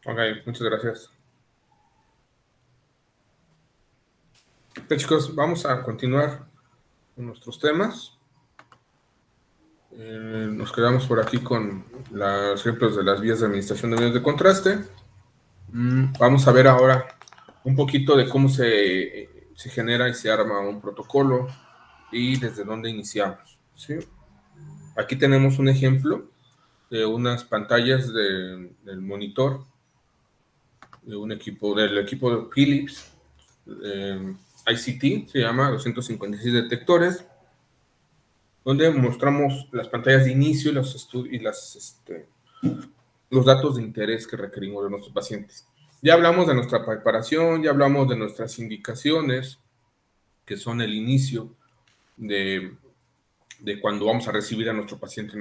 Ok, muchas gracias. Bien, chicos, vamos a continuar con nuestros temas. Nos quedamos por aquí con los ejemplos de las vías de administración de medios de contraste. Vamos a ver ahora un poquito de cómo se genera y se arma un protocolo y desde dónde iniciamos, ¿sí? Aquí tenemos un ejemplo de unas pantallas del monitor de del equipo de Philips, ICT, se llama 256 detectores, donde mostramos las pantallas de inicio y los datos de interés que requerimos de nuestros pacientes. Ya hablamos de nuestra preparación, ya hablamos de nuestras indicaciones, que son el inicio de, de cuando vamos a recibir a nuestro paciente en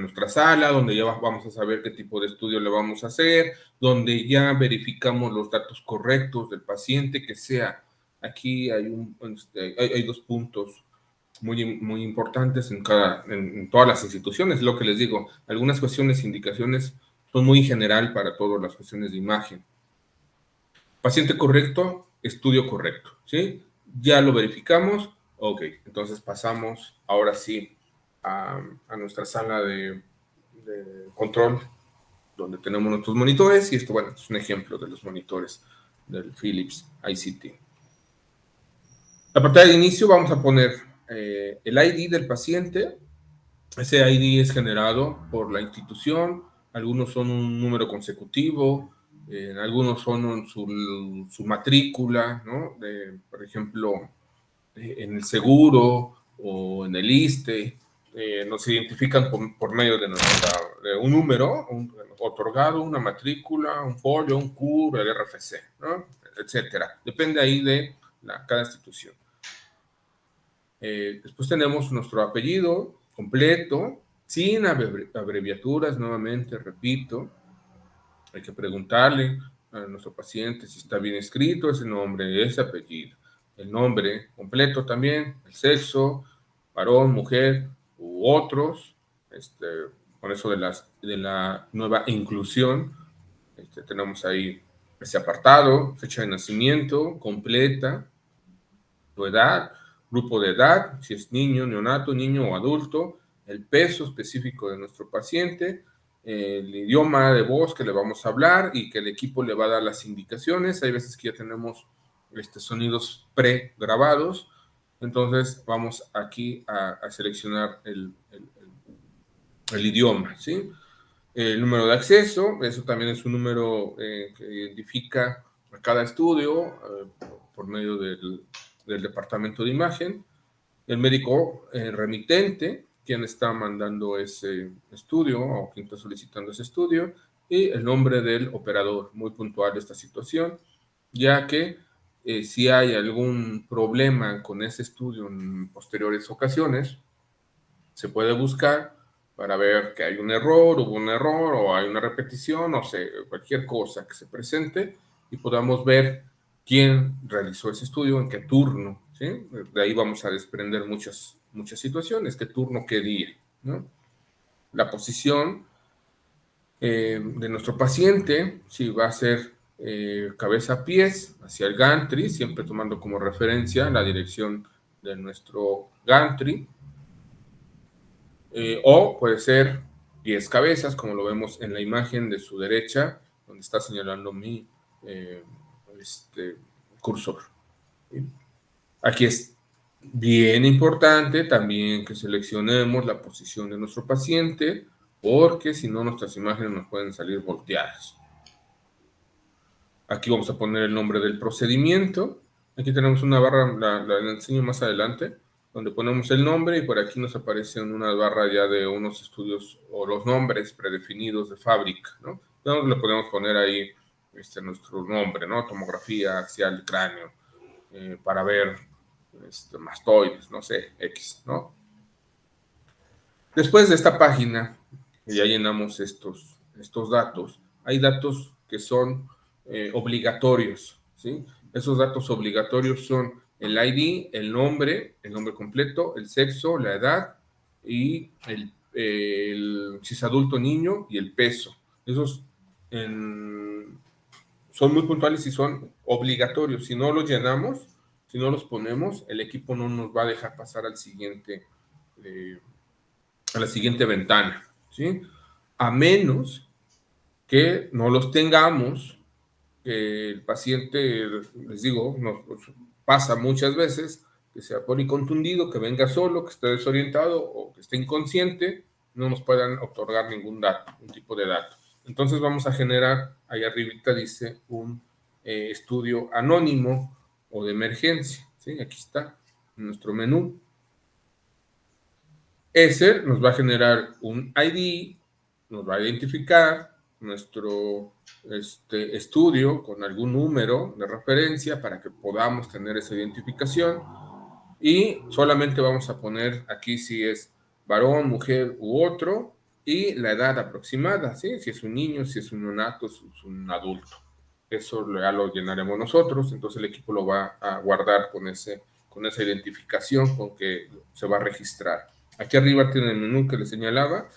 nuestra sala, donde ya vamos a saber qué tipo de estudio le vamos a hacer, donde ya verificamos los datos correctos del paciente, que sea, aquí hay dos puntos muy importantes en todas las instituciones, lo que les digo, algunas cuestiones, indicaciones son muy general para todas las cuestiones de imagen. Paciente correcto, estudio correcto, ¿sí? Ya lo verificamos, ok, entonces pasamos ahora sí a nuestra sala de control, donde tenemos nuestros monitores, y esto, bueno, es un ejemplo de los monitores del Philips ICT. La pantalla de inicio vamos a poner el ID del paciente. Ese ID es generado por la institución, algunos son un número consecutivo, algunos son su matrícula, ¿no? Por ejemplo, en el seguro o en el ISSSTE, nos identifican por medio de un número otorgado, una matrícula, un folio, un CUR, el RFC, ¿no? Etcétera. Depende ahí de cada institución. Después tenemos nuestro apellido completo, sin abreviaturas, nuevamente, repito. Hay que preguntarle a nuestro paciente si está bien escrito ese nombre, ese apellido. El nombre completo también, el sexo, varón, mujer u otros. Con eso de la nueva inclusión, tenemos ahí ese apartado, fecha de nacimiento completa, tu edad, grupo de edad, si es niño, neonato, niño o adulto, el peso específico de nuestro paciente, el idioma de voz que le vamos a hablar y que el equipo le va a dar las indicaciones. Hay veces que ya tenemos sonidos pregrabados, entonces vamos aquí a seleccionar el idioma, ¿sí? El número de acceso, eso también es un número que identifica a cada estudio por medio del departamento de imagen, el médico remitente, quien está mandando ese estudio o quien está solicitando ese estudio, y el nombre del operador, muy puntual esta situación, ya que si hay algún problema con ese estudio en posteriores ocasiones, se puede buscar para ver que hay un error, hubo un error o hay una repetición, o sea, cualquier cosa que se presente y podamos ver quién realizó ese estudio, en qué turno, ¿sí? De ahí vamos a desprender muchas situaciones, qué turno, qué día, ¿no? La posición de nuestro paciente, si va a ser cabeza a pies hacia el gantry, siempre tomando como referencia la dirección de nuestro gantry, o puede ser pies cabezas, como lo vemos en la imagen de su derecha, donde está señalando mi eh, este, cursor. Aquí es bien importante también que seleccionemos la posición de nuestro paciente, porque si no nuestras imágenes nos pueden salir volteadas. Aquí vamos a poner el nombre del procedimiento. Aquí tenemos una barra, la enseño más adelante, donde ponemos el nombre y por aquí nos aparece una barra ya de unos estudios o los nombres predefinidos de fábrica, ¿no? Entonces le podemos poner ahí nuestro nombre, ¿no? Tomografía axial de cráneo, para ver mastoides, no sé, X, ¿no? Después de esta página, ya llenamos estos datos. Hay datos que son obligatorios, ¿sí? Esos datos obligatorios son el ID, el nombre completo, el sexo, la edad y si es adulto niño y el peso. Esos son muy puntuales y son obligatorios. Si no los llenamos, si no los ponemos, el equipo no nos va a dejar pasar a la siguiente ventana, ¿sí? A menos que no los tengamos, que el paciente, les digo, nos pasa muchas veces, que sea policontundido, que venga solo, que esté desorientado o que esté inconsciente, no nos puedan otorgar ningún dato, un tipo de dato. Entonces vamos a generar, ahí arribita dice, un estudio anónimo o de emergencia, ¿sí? Aquí está, en nuestro menú. Ese nos va a generar un ID, nos va a identificar nuestro estudio con algún número de referencia para que podamos tener esa identificación, y solamente vamos a poner aquí si es varón, mujer u otro, y la edad aproximada, ¿sí? Si es un niño, si es un neonato, si es un adulto. Eso ya lo llenaremos nosotros, entonces el equipo lo va a guardar con esa identificación con que se va a registrar. Aquí arriba tiene el menú que les señalaba.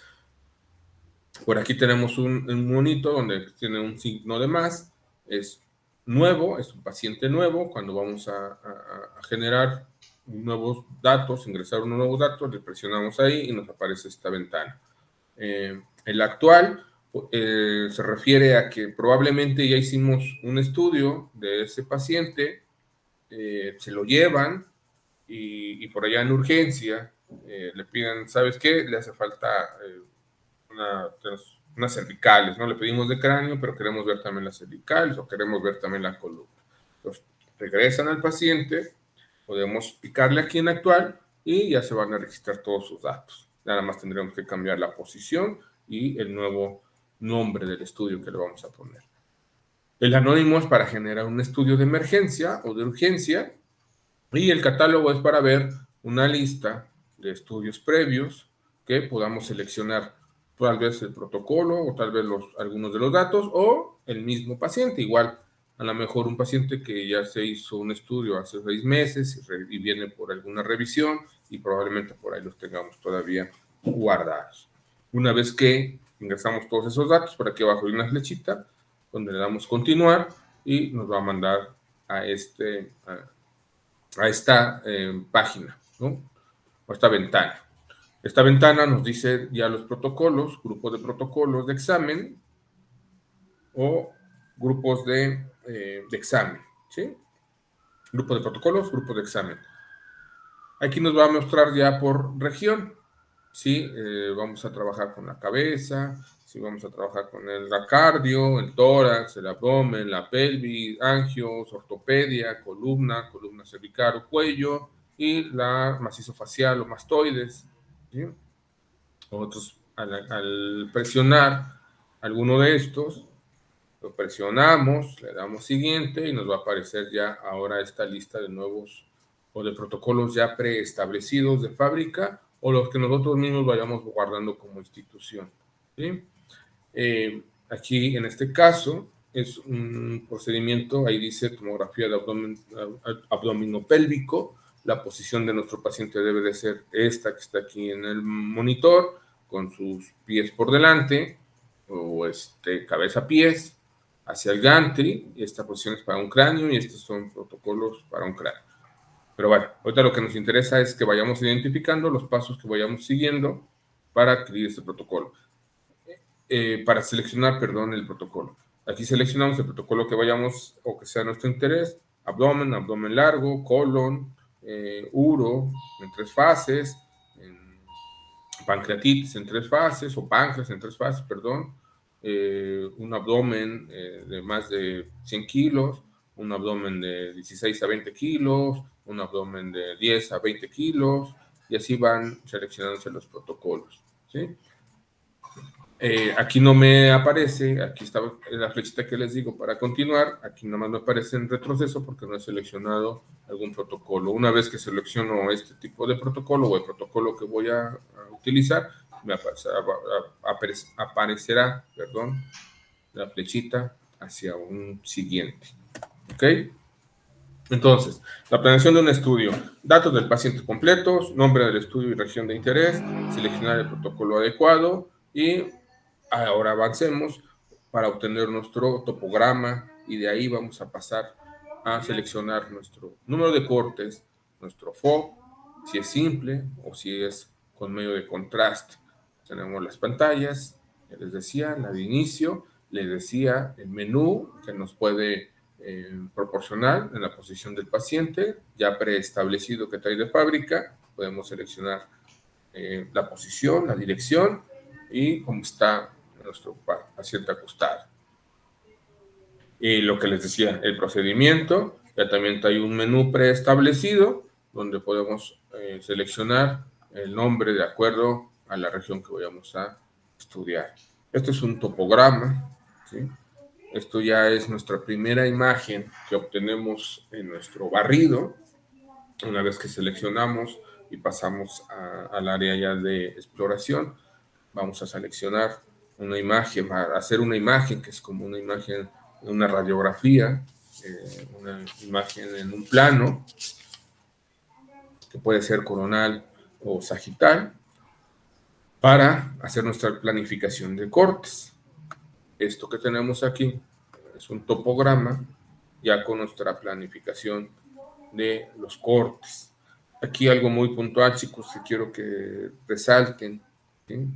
Por aquí tenemos un monito donde tiene un signo de más. Es nuevo, es un paciente nuevo. Cuando vamos a generar nuevos datos, ingresar unos nuevos datos, le presionamos ahí y nos aparece esta ventana. El actual se refiere a que probablemente ya hicimos un estudio de ese paciente, se lo llevan y por allá en urgencia le piden, ¿sabes qué? Le hace falta unas cervicales, ¿no? Le pedimos de cráneo, pero queremos ver también las cervicales o queremos ver también la columna. Entonces, regresan al paciente, podemos picarle aquí en actual y ya se van a registrar todos sus datos. Nada más tendremos que cambiar la posición y el nuevo nombre del estudio que le vamos a poner. El anónimo es para generar un estudio de emergencia o de urgencia, y el catálogo es para ver una lista de estudios previos que podamos seleccionar, tal vez el protocolo o tal vez algunos de los datos o el mismo paciente. Igual, a lo mejor un paciente que ya se hizo un estudio hace 6 meses y viene por alguna revisión y probablemente por ahí los tengamos todavía guardados. Una vez que ingresamos todos esos datos, por aquí abajo hay una flechita donde le damos continuar y nos va a mandar a esta página, ¿no? O esta ventana. Esta ventana nos dice ya los protocolos, grupos de protocolos de examen o grupos de examen, ¿sí? Grupos de protocolos, grupos de examen. Aquí nos va a mostrar ya por región, ¿sí? Vamos a trabajar con la cabeza, ¿sí? Vamos a trabajar con el cardio, el tórax, el abdomen, la pelvis, angios, ortopedia, columna cervical o cuello, y la macizo facial o mastoides, ¿sí? Nosotros al presionar alguno de estos, lo presionamos, le damos siguiente y nos va a aparecer ya ahora esta lista de nuevos o de protocolos ya preestablecidos de fábrica o los que nosotros mismos vayamos guardando como institución, ¿sí? Aquí en este caso es un procedimiento, ahí dice tomografía de abdominopélvico. La posición de nuestro paciente debe de ser esta que está aquí en el monitor, con sus pies por delante, o cabeza-pies, hacia el gantry. Esta posición es para un cráneo y estos son protocolos para un cráneo. Pero bueno, ahorita lo que nos interesa es que vayamos identificando los pasos que vayamos siguiendo para adquirir este protocolo. Para seleccionar, perdón, el protocolo. Aquí seleccionamos el protocolo que vayamos o que sea nuestro interés: abdomen, abdomen largo, colon, uro en 3 fases, pancreatitis en 3 fases o páncreas en 3 fases, perdón, un abdomen de más de 100 kilos, un abdomen de 16 a 20 kilos, un abdomen de 10 a 20 kilos, y así van seleccionándose los protocolos, ¿sí? Aquí no me aparece, aquí está la flechita que les digo para continuar, aquí nada más me aparece en retroceso porque no he seleccionado algún protocolo. Una vez que selecciono este tipo de protocolo o el protocolo que voy a utilizar, me aparecerá, perdón, la flechita hacia un siguiente. ¿Ok? Entonces, la planeación de un estudio: datos del paciente completos, nombre del estudio y región de interés, seleccionar el protocolo adecuado y ahora avancemos. para obtener nuestro topograma y de ahí vamos a pasar a seleccionar nuestro número de cortes, nuestro FOV, si es simple o si es con medio de contraste. Tenemos las pantallas, les decía, la de inicio, les decía el menú que nos puede proporcionar en la posición del paciente, ya preestablecido que trae de fábrica. Podemos seleccionar la posición, la dirección y cómo está nuestro paciente acostado. Y lo que les decía, el procedimiento, ya también hay un menú preestablecido donde podemos seleccionar el nombre de acuerdo a la región que vayamos a estudiar. Esto es un topograma, ¿sí? Esto ya es nuestra primera imagen que obtenemos en nuestro barrido. Una vez que seleccionamos y pasamos al área ya de exploración, vamos a seleccionar una imagen, a hacer una imagen que es como una imagen, una radiografía, una imagen en un plano, que puede ser coronal o sagital, para hacer nuestra planificación de cortes. Esto que tenemos aquí es un topograma ya con nuestra planificación de los cortes. Aquí algo muy puntual, chicos, que quiero que resalten, ¿sí?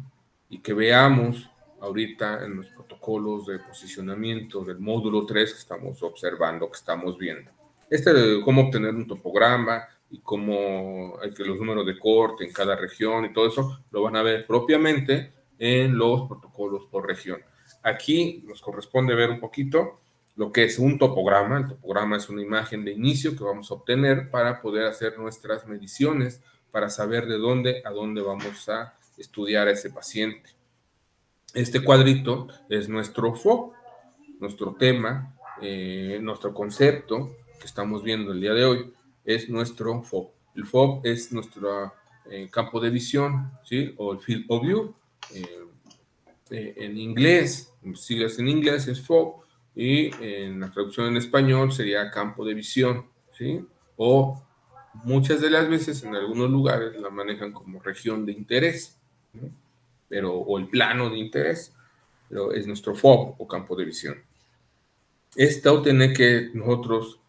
Y que veamos ahorita en los protocolos de posicionamiento del módulo 3 que estamos observando, que estamos viendo. De cómo obtener un topograma y cómo hay que los números de corte en cada región y todo eso, lo van a ver propiamente en los protocolos por región. Aquí nos corresponde ver un poquito lo que es un topograma. El topograma es una imagen de inicio que vamos a obtener para poder hacer nuestras mediciones, para saber de dónde a dónde vamos a estudiar a ese paciente. Este cuadrito es nuestro FOB, nuestro tema, nuestro concepto que estamos viendo el día de hoy es nuestro FOB. El FOB es nuestro campo de visión, ¿sí? O el Field of View. En inglés, siglas en inglés es FOB, y en la traducción en español sería campo de visión, ¿sí? O muchas de las veces en algunos lugares la manejan como región de interés, ¿no? O el plano de interés, pero es nuestro FOB o campo de visión. Esto tiene que nosotros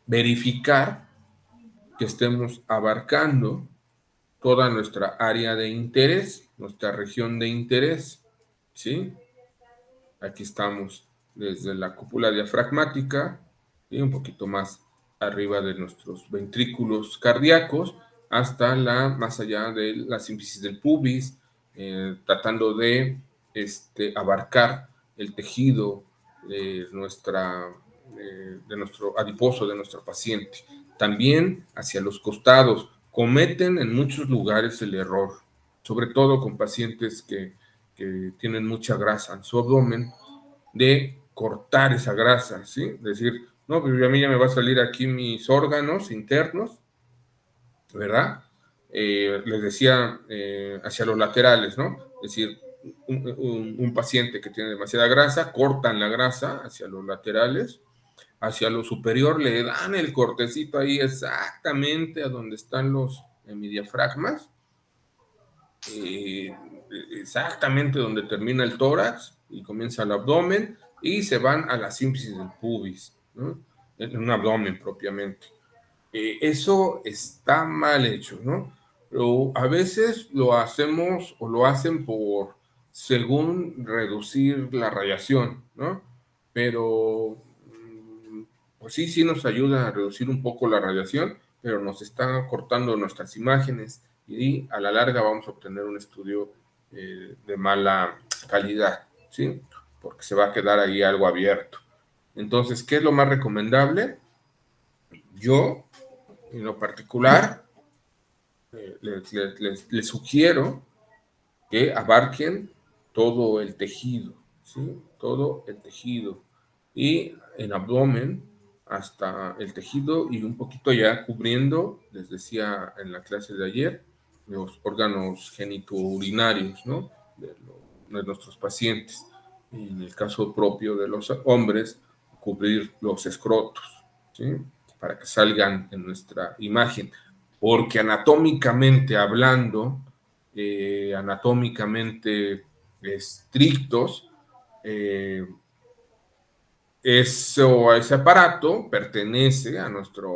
verificar que estemos abarcando toda nuestra área de interés, nuestra región de interés, ¿sí? Aquí estamos desde la cúpula diafragmática y un poquito más arriba de nuestros ventrículos cardíacos hasta más allá de la sínfisis del pubis, tratando de abarcar el tejido de nuestro adiposo, de nuestro paciente. También hacia los costados. Cometen en muchos lugares el error, sobre todo con pacientes que tienen mucha grasa en su abdomen, de cortar esa grasa, ¿sí? Decir, no, pues a mí ya me va a salir aquí mis órganos internos, ¿verdad? Les decía hacia los laterales, ¿no? Es decir, un paciente que tiene demasiada grasa, cortan la grasa hacia los laterales, hacia lo superior le dan el cortecito ahí exactamente a donde están los hemidiafragmas, exactamente donde termina el tórax y comienza el abdomen, y se van a la sínfisis del pubis, ¿no? En un abdomen propiamente. Eso está mal hecho, ¿no? Pero a veces lo hacemos o lo hacen según reducir la radiación, ¿no? Pero, pues sí nos ayuda a reducir un poco la radiación, pero nos está cortando nuestras imágenes y a la larga vamos a obtener un estudio de mala calidad, ¿sí? Porque se va a quedar ahí algo abierto. Entonces, ¿qué es lo más recomendable? Yo, en lo particular, les sugiero que abarquen todo el tejido, ¿sí? Todo el tejido. Y en abdomen hasta el tejido y un poquito ya cubriendo, les decía en la clase de ayer, los órganos genitourinarios, ¿no? De nuestros pacientes. En el caso propio de los hombres, cubrir los escrotos, ¿sí? Para que salgan en nuestra imagen. Porque anatómicamente hablando, anatómicamente estrictos, ese aparato pertenece a nuestra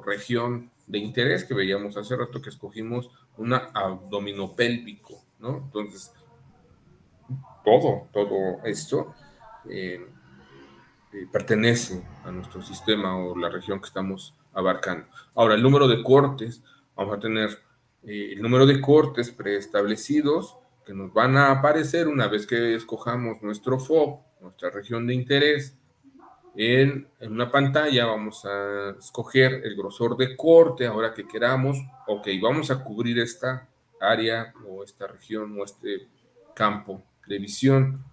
región de interés que veíamos hace rato, que escogimos una abdominopélvico, ¿no? Entonces, todo esto eh, pertenece a nuestro sistema o la región que estamos abarcando. Ahora, el número de cortes, vamos a tener el número de cortes preestablecidos que nos van a aparecer una vez que escojamos nuestro FOB, nuestra región de interés. En una pantalla vamos a escoger el grosor de corte ahora que queramos. Ok, vamos a cubrir esta área o esta región o este campo de visión.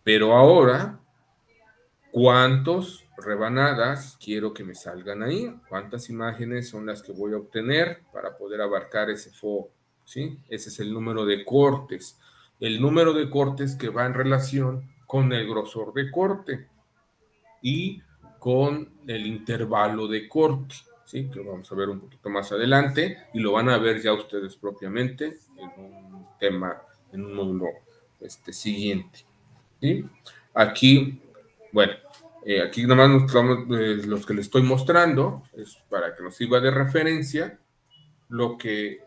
Pero ahora, ¿cuántas rebanadas quiero que me salgan ahí? ¿Cuántas imágenes son las que voy a obtener para poder abarcar ese FOB? ¿Sí? Ese es el número de cortes. El número de cortes que va en relación con el grosor de corte y con el intervalo de corte, ¿sí? Que lo vamos a ver un poquito más adelante y lo van a ver ya ustedes propiamente en un tema, en un módulo siguiente, ¿sí? Aquí, bueno, aquí nada más los que les estoy mostrando es para que nos sirva de referencia lo que,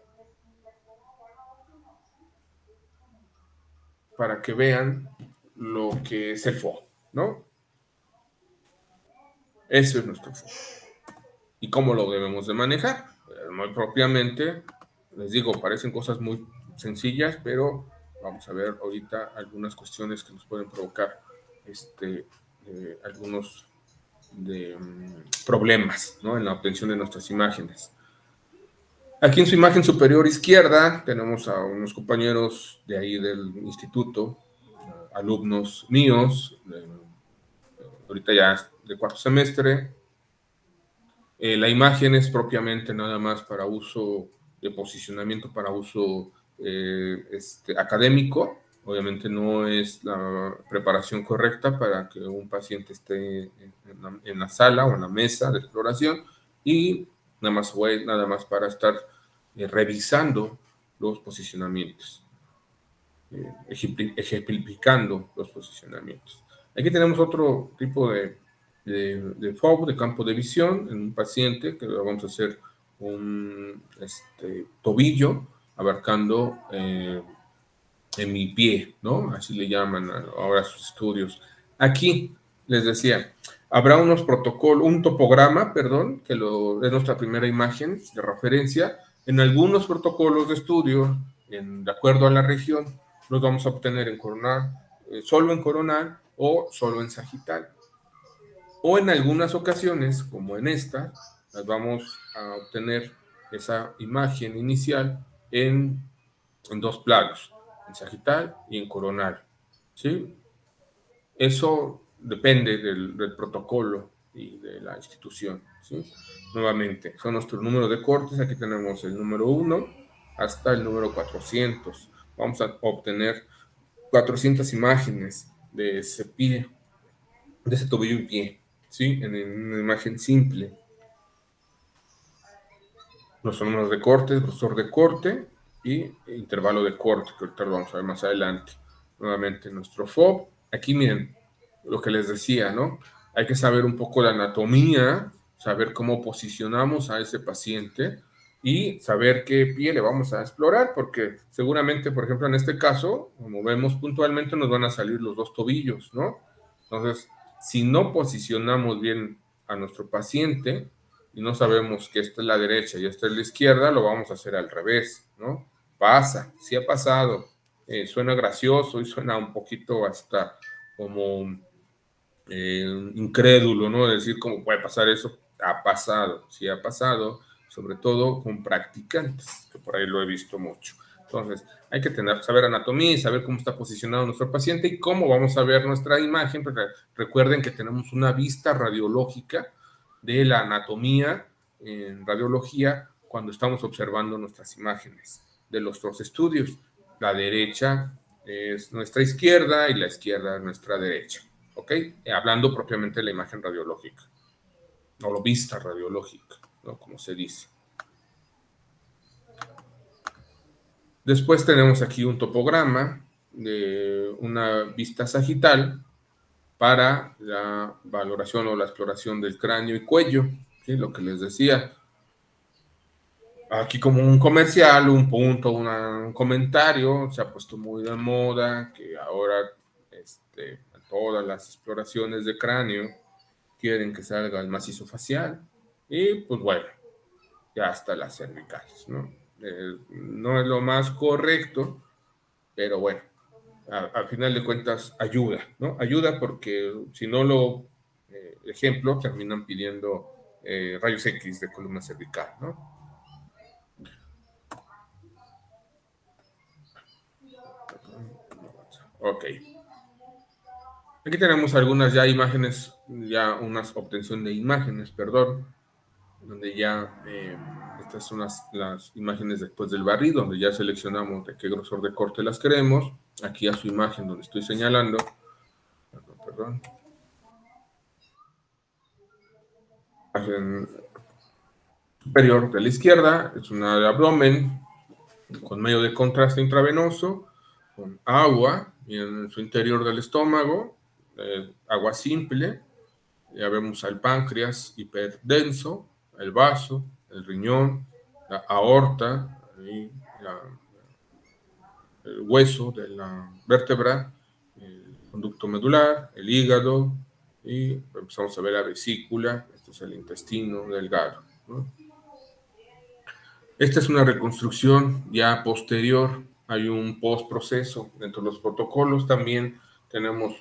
para que vean lo que es el FOB, ¿no? Eso es nuestro FOB. ¿Y cómo lo debemos de manejar? Muy propiamente, les digo, parecen cosas muy sencillas, pero vamos a ver ahorita algunas cuestiones que nos pueden provocar algunos problemas, ¿no? En la obtención de nuestras imágenes. Aquí en su imagen superior izquierda tenemos a unos compañeros de ahí del instituto, alumnos míos, ahorita ya de cuarto semestre. La imagen es propiamente nada más para uso de posicionamiento, para uso académico. Obviamente no es la preparación correcta para que un paciente esté en la sala o en la mesa de exploración, y nada más para estar revisando los posicionamientos, ejemplificando los posicionamientos. Aquí tenemos otro tipo de FOB, de campo de visión, en un paciente que vamos a hacer un tobillo abarcando en mi pie, ¿no? Así le llaman ahora sus estudios. Aquí les decía, habrá unos protocolos, un topograma, perdón, que es nuestra primera imagen de referencia. En algunos protocolos de estudio, de acuerdo a la región, los vamos a obtener en coronal, solo en coronal o solo en sagital. O en algunas ocasiones, como en esta, las vamos a obtener esa imagen inicial en dos planos, en sagital y en coronal, ¿sí? Eso depende del protocolo y de la institución, ¿sí? Nuevamente, son nuestros números de cortes. Aquí tenemos el número 1 hasta el número 400. Vamos a obtener 400 imágenes de ese pie, de ese tobillo y pie, ¿sí? En una imagen simple. Los números de corte, grosor de corte y intervalo de corte, que ahorita lo vamos a ver más adelante. Nuevamente nuestro FOB. Aquí miren lo que les decía, ¿no? Hay que saber un poco de anatomía, saber cómo posicionamos a ese paciente y saber qué pie le vamos a explorar, porque seguramente, por ejemplo, en este caso, como vemos puntualmente, nos van a salir los dos tobillos, ¿no? Entonces, si no posicionamos bien a nuestro paciente, y no sabemos que esta es la derecha y esta es la izquierda, lo vamos a hacer al revés, ¿no? Pasa, sí ha pasado. Suena gracioso y suena un poquito hasta como incrédulo, ¿no? Decir cómo puede pasar eso. Ha pasado, sí ha pasado, sobre todo con practicantes, que por ahí lo he visto mucho. Entonces, hay que saber anatomía y saber cómo está posicionado nuestro paciente y cómo vamos a ver nuestra imagen, porque recuerden que tenemos una vista radiológica de la anatomía en radiología cuando estamos observando nuestras imágenes de los dos estudios. La derecha es nuestra izquierda y la izquierda es nuestra derecha, ¿ok? Hablando propiamente de la imagen radiológica, o la vista radiológica, ¿no? Como se dice. Después tenemos aquí un topograma de una vista sagital para la valoración o la exploración del cráneo y cuello, ¿sí? Lo que les decía. Aquí como un comercial, un punto, un comentario, se ha puesto muy de moda que ahora todas las exploraciones de cráneo quieren que salga el macizo facial y pues bueno, ya hasta las cervicales, ¿no? No es lo más correcto, pero bueno, al final de cuentas ayuda, ¿no? Ayuda porque si no lo ejemplo, terminan pidiendo rayos X de columna cervical, ¿no? Ok. Aquí tenemos algunas ya imágenes, ya una obtención de imágenes, perdón, donde ya estas son las imágenes después del barrido, donde ya seleccionamos de qué grosor de corte las queremos. Aquí a su imagen donde estoy señalando, perdón. Imagen superior de la izquierda, es una de abdomen con medio de contraste intravenoso, con agua y en su interior del estómago, agua simple. Ya vemos al páncreas hiperdenso, el vaso, el riñón, la aorta, y el hueso de la vértebra, el conducto medular, el hígado, y empezamos a ver la vesícula, este es el intestino delgado, ¿no? Esta es una reconstrucción ya posterior, hay un postproceso. Dentro de los protocolos también tenemos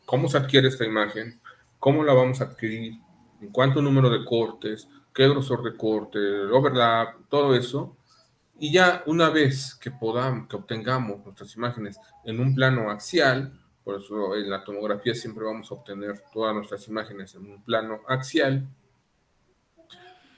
cómo se adquiere esta imagen, cómo la vamos a adquirir, en cuánto número de cortes, qué grosor de corte, el overlap, todo eso. Y ya una vez que obtengamos nuestras imágenes en un plano axial, por eso en la tomografía siempre vamos a obtener todas nuestras imágenes en un plano axial.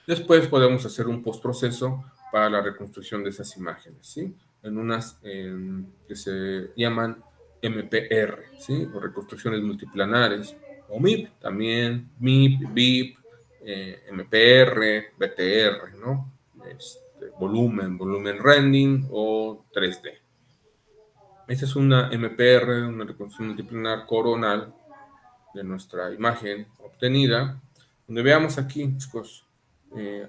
Después podemos hacer un postproceso para la reconstrucción de esas imágenes, ¿sí? En unas que se llaman MPR, ¿sí? O reconstrucciones multiplanares, o MIP también, MIP, BIP, MPR, BTR, ¿no? Volumen rendering o 3D. Esta es una MPR, una reconstrucción multiplanar coronal de nuestra imagen obtenida, donde veamos aquí, chicos,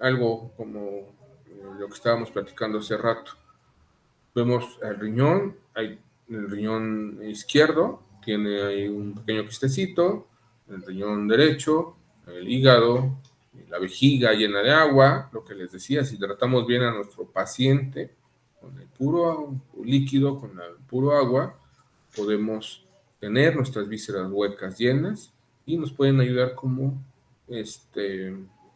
algo como lo que estábamos platicando hace rato. Vemos el riñón, el riñón izquierdo tiene ahí un pequeño quistecito, el riñón derecho, el hígado, la vejiga llena de agua, lo que les decía, si tratamos bien a nuestro paciente con el puro líquido, con el puro agua, podemos tener nuestras vísceras huecas llenas y nos pueden ayudar como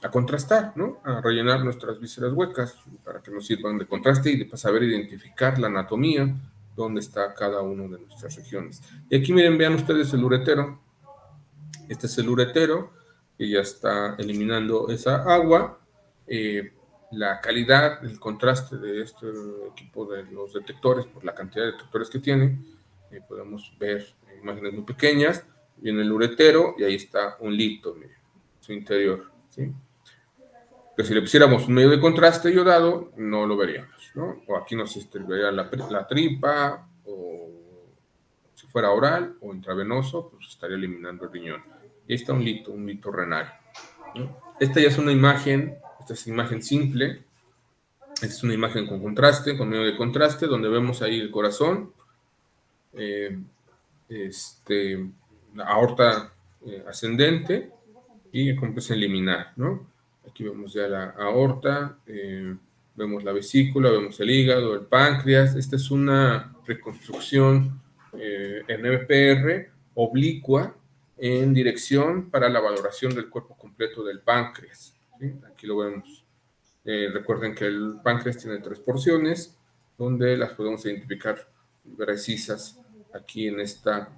a contrastar, ¿no? A rellenar nuestras vísceras huecas para que nos sirvan de contraste y de saber identificar la anatomía, dónde está cada una de nuestras regiones. Y aquí miren, vean ustedes el uretero. Este es el uretero que ya está eliminando esa agua. La calidad, el contraste de este equipo de los detectores, por la cantidad de detectores que tiene, podemos ver imágenes muy pequeñas, viene el uretero y ahí está un lito, miren, su interior, ¿sí? Que si le pusiéramos un medio de contraste iodado, no lo veríamos, ¿no? O aquí nos vería la tripa, o si fuera oral o intravenoso, pues estaría eliminando el riñón. Y ahí está un lito renal, ¿no? Esta ya es una imagen, esta es una imagen simple, esta es una imagen con contraste, con medio de contraste, donde vemos ahí el corazón, la aorta ascendente y como empieza a eliminar, ¿no? Aquí vemos ya la aorta, vemos la vesícula, vemos el hígado, el páncreas. Esta es una reconstrucción en MPR oblicua en dirección para la valoración del cuerpo completo del páncreas, ¿sí? Aquí lo vemos. Recuerden que el páncreas tiene 3 porciones, donde las podemos identificar precisas aquí en esta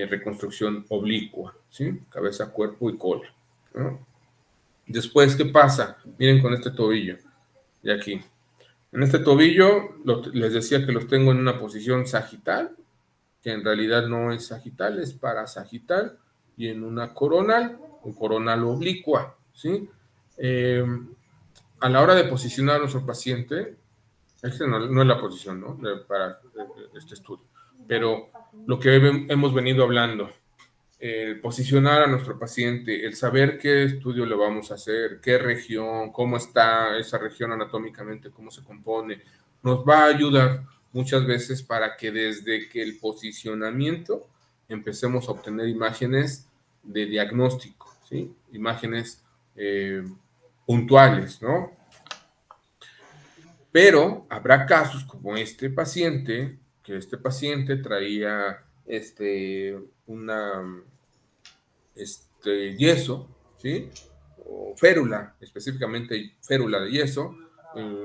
reconstrucción oblicua, ¿sí? Cabeza, cuerpo y cola, ¿no? Después, ¿qué pasa? Miren con este tobillo, de aquí. En este tobillo, les decía que los tengo en una posición sagital, que en realidad no es sagital, es parasagital, y en una coronal, un coronal oblicua, ¿sí? A la hora de posicionar a nuestro paciente, no es la posición, ¿no? Para este estudio, pero lo que hemos venido hablando, el posicionar a nuestro paciente, el saber qué estudio le vamos a hacer, qué región, cómo está esa región anatómicamente, cómo se compone, nos va a ayudar muchas veces para que desde que el posicionamiento empecemos a obtener imágenes de diagnóstico, ¿sí? Imágenes puntuales, ¿no? Pero habrá casos como este paciente, que este paciente traía yeso, ¿sí? O férula, específicamente férula de yeso,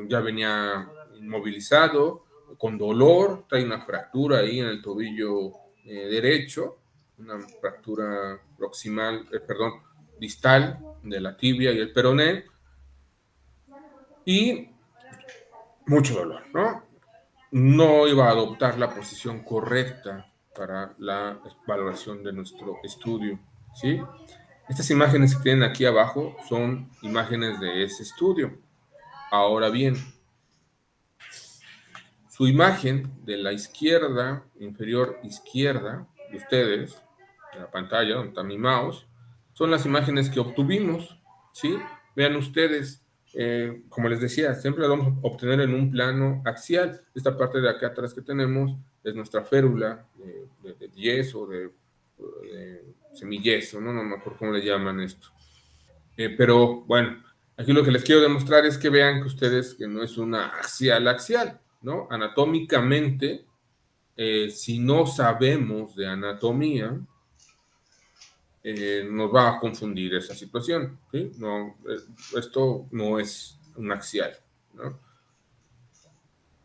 ya venía inmovilizado, con dolor, trae una fractura ahí en el tobillo derecho, una fractura proximal, perdón, distal de la tibia y el peroné, y mucho dolor, ¿no? No iba a adoptar la posición correcta para la valoración de nuestro estudio, ¿sí? Estas imágenes que tienen aquí abajo son imágenes de ese estudio. Ahora bien, su imagen de la izquierda, inferior izquierda de ustedes, en la pantalla donde está mi mouse, son las imágenes que obtuvimos, ¿sí? Vean ustedes, como les decía, siempre las vamos a obtener en un plano axial. Esta parte de acá atrás que tenemos es nuestra férula de yeso, de semiyeso, ¿no? No me acuerdo cómo le llaman esto. Pero bueno, aquí lo que les quiero demostrar es que vean que ustedes que no es una axial, ¿no? Anatómicamente, si no sabemos de anatomía, nos va a confundir esa situación, ¿sí? No, esto no es un axial, ¿no?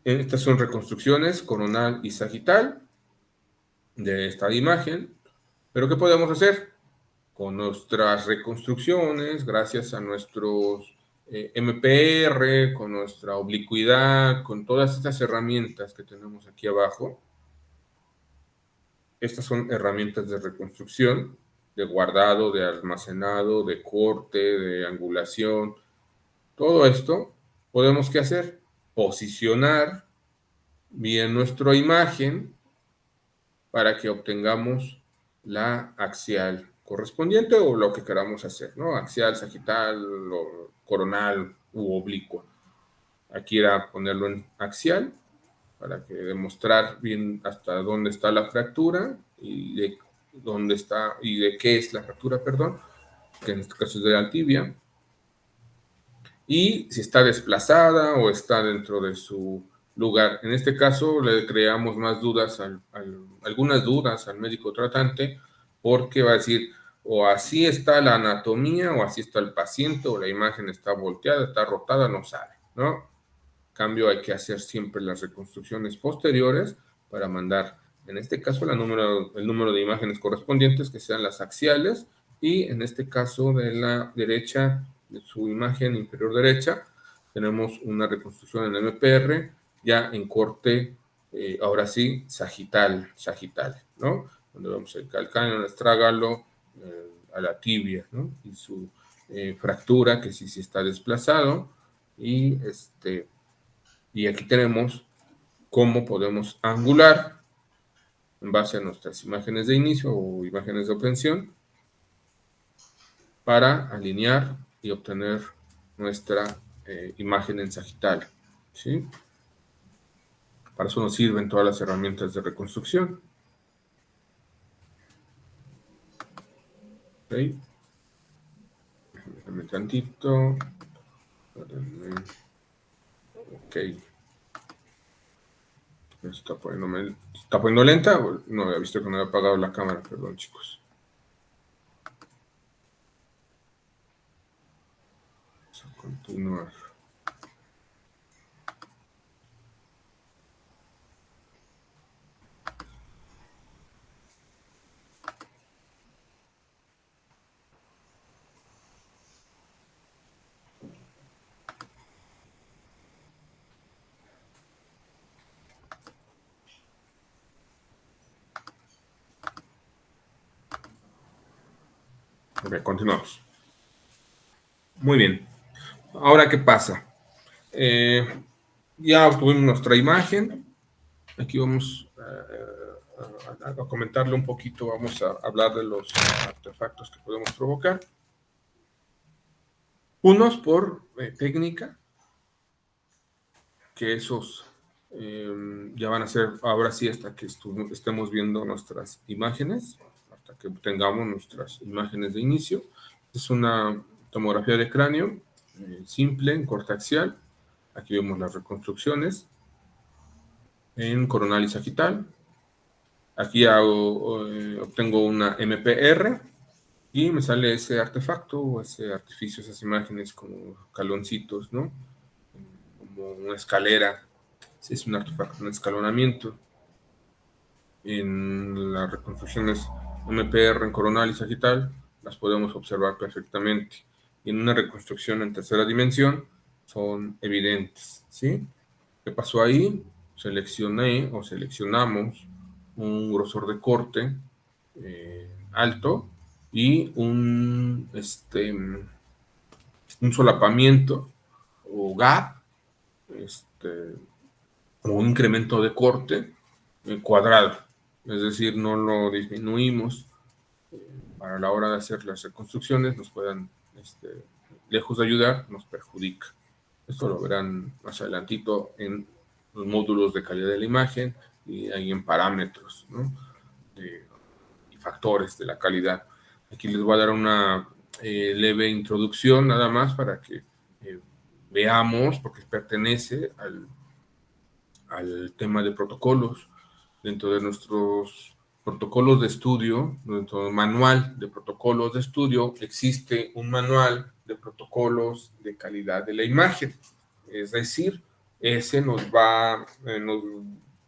Estas son reconstrucciones coronal y sagital de esta imagen, pero ¿qué podemos hacer? Con nuestras reconstrucciones, gracias a nuestros MPR, con nuestra oblicuidad, con todas estas herramientas que tenemos aquí abajo. Estas son herramientas de reconstrucción, de guardado, de almacenado, de corte, de angulación. Todo esto podemos ¿qué hacer? Posicionar bien nuestra imagen para que obtengamos la axial correspondiente o lo que queramos hacer, ¿no? Axial, sagital, o coronal u oblicua. Aquí era ponerlo en axial para que demostrar bien hasta dónde está la fractura y de dónde está y de qué es la fractura, perdón, que en este caso es de la tibia, y si está desplazada o está dentro de su lugar. En este caso le creamos más dudas, algunas dudas al médico tratante, porque va a decir, o así está la anatomía, o así está el paciente, o la imagen está volteada, está rotada, no sabe, ¿no? En cambio, hay que hacer siempre las reconstrucciones posteriores para mandar, en este caso, el número de imágenes correspondientes, que sean las axiales, y en este caso de la derecha, de su imagen inferior derecha, tenemos una reconstrucción en MPR, ya en corte, ahora sí, sagital, ¿no? Donde vemos el calcáneo, el estrágalo, a la tibia, ¿no? Y su fractura, que sí está desplazado, y aquí tenemos cómo podemos angular en base a nuestras imágenes de inicio o imágenes de obtención para alinear y obtener nuestra imagen en sagital, ¿sí? Para eso nos sirven todas las herramientas de reconstrucción. ¿Ok? Déjame tantito. Ok. ¿Está poniendo lenta? No había visto que no había apagado la cámara, perdón, chicos. Vamos a continuar. Ok, continuamos. Muy bien. Ahora, ¿qué pasa? Ya obtuvimos nuestra imagen. Aquí vamos a comentarle un poquito, vamos a hablar de los artefactos que podemos provocar. Unos por técnica, que esos ya van a ser ahora sí hasta que estemos viendo nuestras imágenes, hasta que tengamos nuestras imágenes de inicio. Es una tomografía de cráneo simple, en corte axial. Aquí vemos las reconstrucciones en coronal y sagital. Aquí obtengo una MPR y me sale ese artefacto o ese artificio, esas imágenes como caloncitos, ¿no? Como una escalera. Sí, es un artefacto, un escalonamiento. En las reconstrucciones MPR en coronal y sagital las podemos observar perfectamente. Y en una reconstrucción en tercera dimensión son evidentes, ¿sí? ¿Qué pasó ahí? Seleccionamos un grosor de corte alto y un solapamiento o gap, o un incremento de corte cuadrado. Es decir, no lo disminuimos para la hora de hacer las reconstrucciones, nos puedan, lejos de ayudar, nos perjudica. Esto lo verán más adelantito en los módulos de calidad de la imagen y ahí en parámetros, ¿no? Y factores de la calidad. Aquí les voy a dar una leve introducción nada más para que veamos, porque pertenece al tema de protocolos. Dentro de nuestros protocolos de estudio, dentro del manual de protocolos de estudio, existe un manual de protocolos de calidad de la imagen. Es decir, ese nos va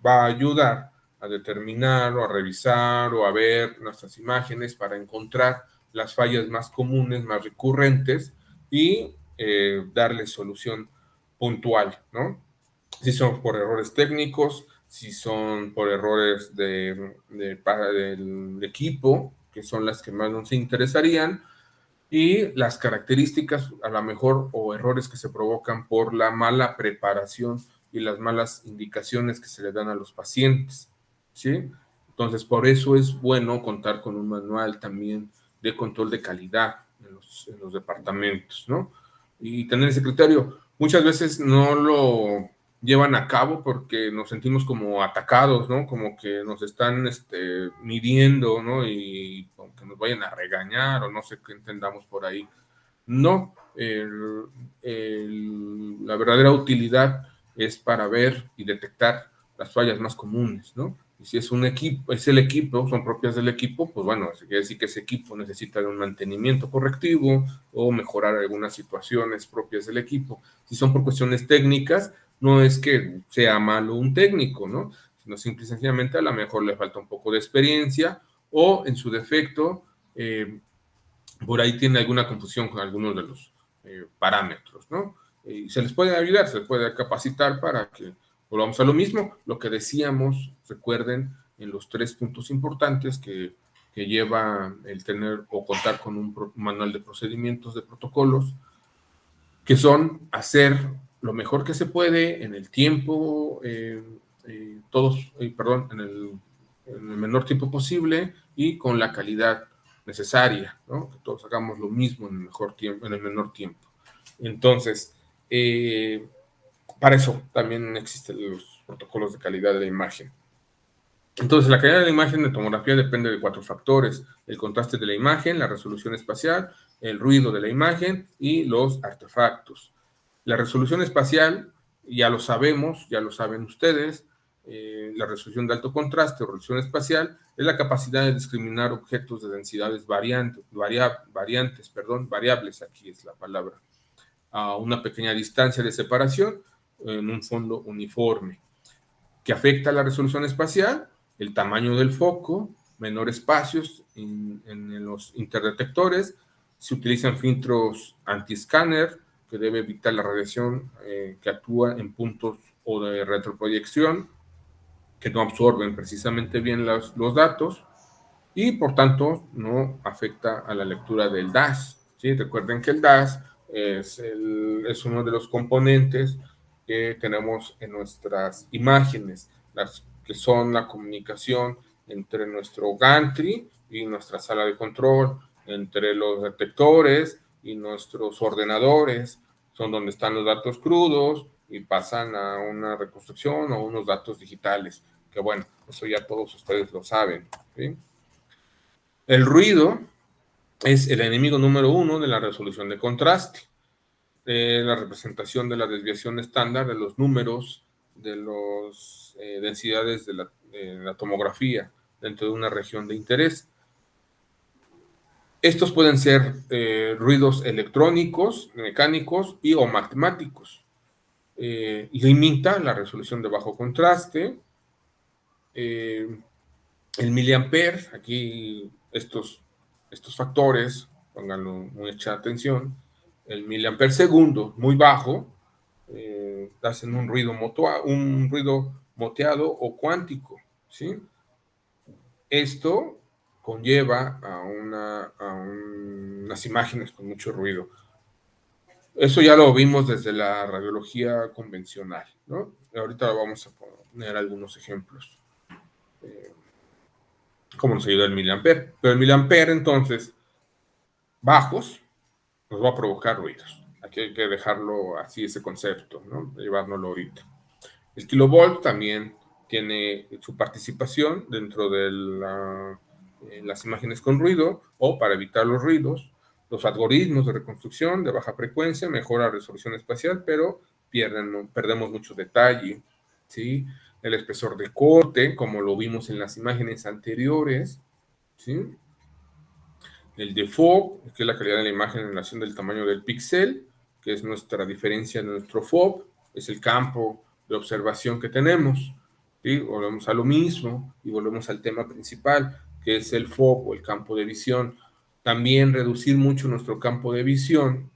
a ayudar a determinar o a revisar o a ver nuestras imágenes para encontrar las fallas más comunes, más recurrentes y darle solución puntual, ¿no? Si son por errores técnicos, si son por errores del equipo, que son las que más nos interesarían, y las características a lo mejor o errores que se provocan por la mala preparación y las malas indicaciones que se le dan a los pacientes, ¿sí? Entonces, por eso es bueno contar con un manual también de control de calidad en los departamentos, ¿no? Y tener ese criterio. Muchas veces no lo llevan a cabo porque nos sentimos como atacados, ¿no? Como que nos están midiendo, ¿no? Y aunque nos vayan a regañar o no sé qué entendamos por ahí. No, la verdadera utilidad es para ver y detectar las fallas más comunes, ¿no? Y si es un equipo, es el equipo, son propias del equipo, pues bueno, quiere decir que ese equipo necesita de un mantenimiento correctivo o mejorar algunas situaciones propias del equipo. Si son por cuestiones técnicas, no es que sea malo un técnico, ¿no? Sino simple y sencillamente a lo mejor le falta un poco de experiencia o en su defecto, por ahí tiene alguna confusión con algunos de los parámetros, ¿no? Y se les puede ayudar, se les puede capacitar para que volvamos a lo mismo, lo que decíamos, recuerden, en los 3 puntos importantes que lleva el tener o contar con un manual de procedimientos, de protocolos, que son hacer lo mejor que se puede en el tiempo, en el menor tiempo posible y con la calidad necesaria, ¿no? Que todos hagamos lo mismo en el mejor tiempo, en el menor tiempo. Entonces, para eso también existen los protocolos de calidad de la imagen. Entonces, la calidad de la imagen de tomografía depende de 4 factores: el contraste de la imagen, la resolución espacial, el ruido de la imagen y los artefactos. La resolución espacial, ya lo sabemos, ya lo saben ustedes, la resolución de alto contraste o resolución espacial es la capacidad de discriminar objetos de densidades variables, aquí es la palabra, a una pequeña distancia de separación en un fondo uniforme. ¿Qué afecta a la resolución espacial? El tamaño del foco, menor espacios en los interdetectores, se utilizan filtros anti-scanner que debe evitar la radiación que actúa en puntos o de retroproyección que no absorben precisamente bien los datos y por tanto no afecta a la lectura del DAS. ¿Sí? Recuerden que el DAS es uno de los componentes que tenemos en nuestras imágenes, las que son la comunicación entre nuestro gantry y nuestra sala de control, entre los detectores y nuestros ordenadores, son donde están los datos crudos y pasan a una reconstrucción o unos datos digitales, que bueno, eso ya todos ustedes lo saben, ¿sí? El ruido es el enemigo número uno de la resolución de contraste. La representación de la desviación estándar de los números de las densidades de la tomografía dentro de una región de interés. Estos pueden ser ruidos electrónicos, mecánicos y o matemáticos. Limita la resolución de bajo contraste. El miliampere, aquí estos factores, pónganlo mucha atención, el miliampere segundo, muy bajo, hacen un ruido moteado o cuántico, ¿sí? Esto conlleva a unas imágenes con mucho ruido. Eso ya lo vimos desde la radiología convencional, ¿no? Ahorita vamos a poner algunos ejemplos. Cómo nos ayuda el miliampere. Pero el miliampere, entonces, bajos, nos va a provocar ruidos. Aquí hay que dejarlo así, ese concepto, ¿no? Llevárnoslo ahorita. El kilovolt también tiene su participación dentro de las imágenes con ruido o para evitar los ruidos. Los algoritmos de reconstrucción de baja frecuencia mejora la resolución espacial, pero perdemos mucho detalle, ¿sí? El espesor de corte, como lo vimos en las imágenes anteriores, ¿sí? El default, que es la calidad de la imagen en relación del tamaño del píxel, que es nuestra diferencia de nuestro FOV, es el campo de observación que tenemos. ¿Sí? Volvemos a lo mismo y volvemos al tema principal, que es el FOV o el campo de visión. También reducir mucho nuestro campo de visión,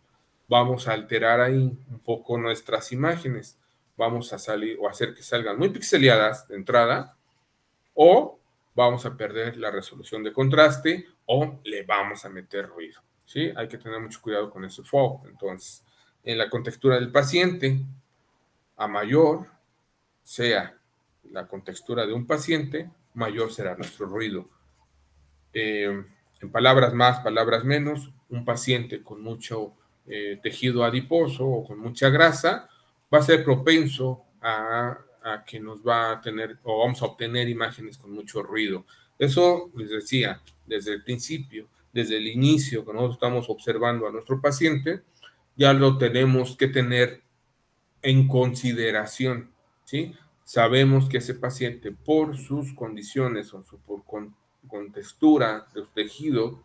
vamos a alterar ahí un poco nuestras imágenes. Vamos a salir o hacer que salgan muy pixeleadas de entrada, o vamos a perder la resolución de contraste o le vamos a meter ruido, ¿sí? Hay que tener mucho cuidado con ese FOV. Entonces, en la contextura del paciente, a mayor sea la contextura de un paciente, mayor será nuestro ruido. En palabras más, palabras menos, un paciente con mucho tejido adiposo o con mucha grasa va a ser propenso a que nos va a tener o vamos a obtener imágenes con mucho ruido. Eso les decía desde el principio, desde el inicio, cuando nosotros estamos observando a nuestro paciente, ya lo tenemos que tener en consideración, ¿sí? Sabemos que ese paciente, por sus condiciones o con textura de tejido,